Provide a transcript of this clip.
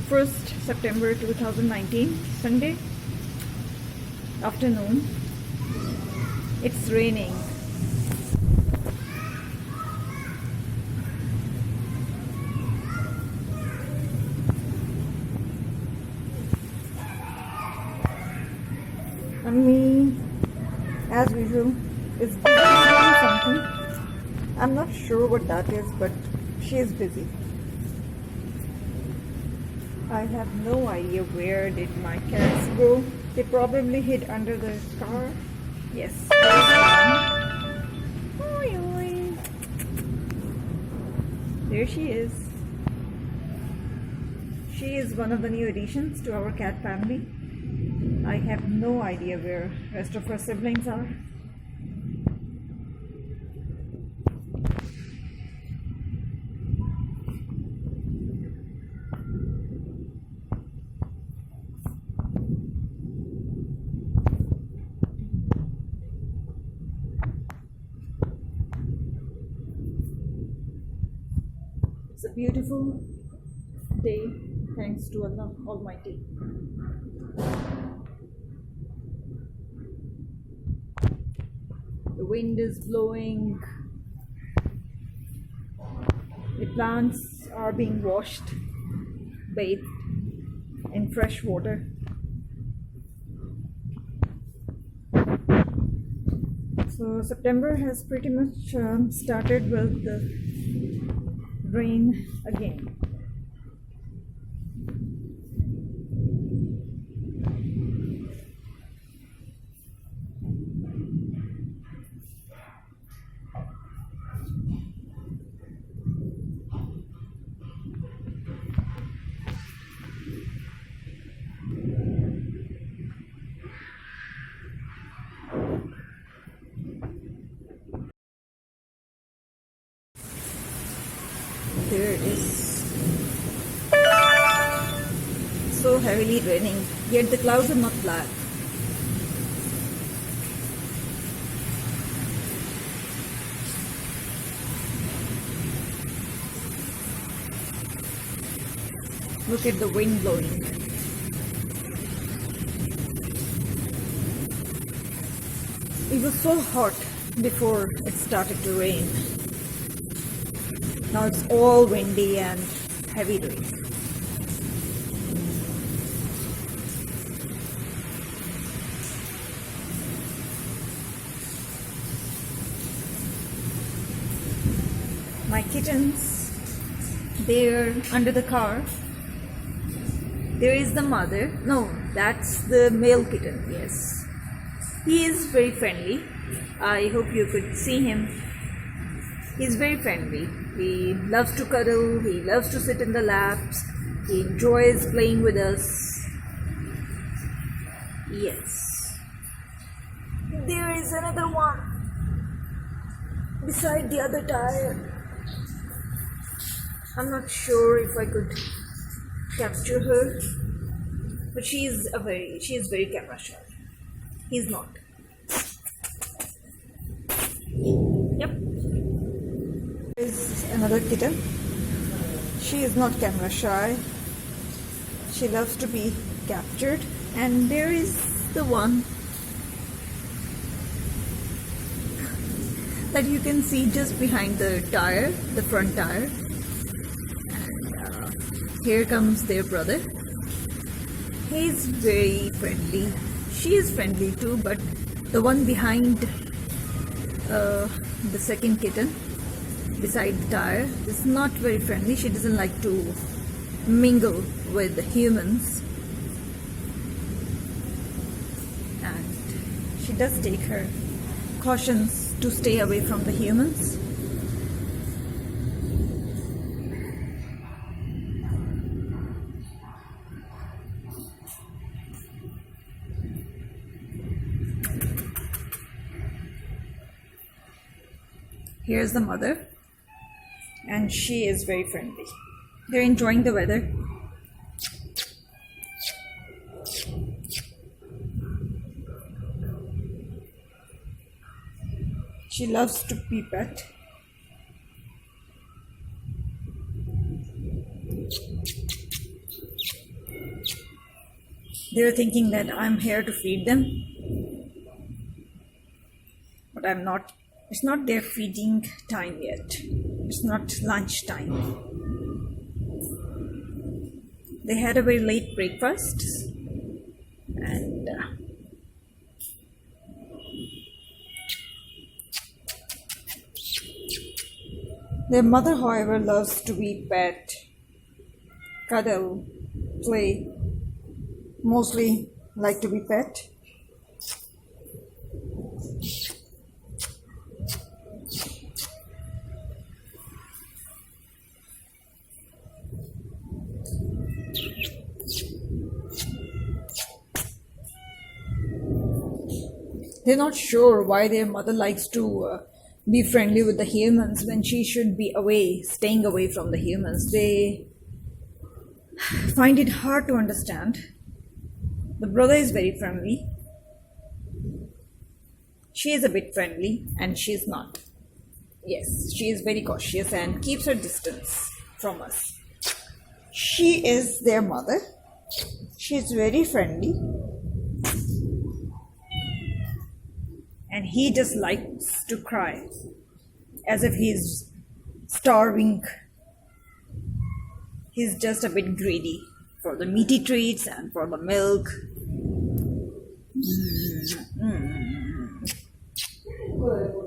1st September 2019, Sunday afternoon. It's raining. And me, as usual, is busy doing something. I'm not sure what that is, but she is busy. I have no idea where did my cats go. They probably hid under the car. Yes. Oi, oi. There she is. She is one of the new additions to our cat family. I have no idea where rest of her siblings are. It's a beautiful day, thanks to Allah Almighty. The wind is blowing. The plants are being washed, bathed in fresh water. So September has pretty much started with the rain again. There it is. So heavily raining, yet the clouds are not black. Look at the wind blowing. It was so hot before it started to rain. Now it's all windy and heavy rain. My kittens, they're under the car. There is the mother. No, that's the male kitten, yes. He is very friendly. I hope you could see him. He's very friendly. He loves to cuddle, he loves to sit in the laps, he enjoys playing with us. Yes. There is another one beside the other tire. I'm not sure if I could capture her, but she is very camera shy. He's not. Yep. Is another kitten. She is not camera shy. She loves to be captured. And there is the one that you can see just behind the tire, the front tire. And here comes their brother. He's very friendly. She is friendly too, but the one behind the second kitten beside the tire is not very friendly. She doesn't like to mingle with the humans, and she does take her cautions to stay away from the humans. Here's the mother, and she is very friendly. They're enjoying the weather. She loves to be pet. They're thinking that I'm here to feed them, but I'm not. It's not their feeding time yet. It's not lunch time. They had a very late breakfast, and their mother, however, loves to be pet, cuddle, play, mostly like to be pet. They're not sure why their mother likes to be friendly with the humans when she should be away, staying away from the humans. They find it hard to understand. The brother is very friendly. She is a bit friendly, and she is not. Yes, she is very cautious and keeps her distance from us. She is their mother. She is very friendly. And he just likes to cry as if he's starving. He's just a bit greedy for the meaty treats and for the milk. Good.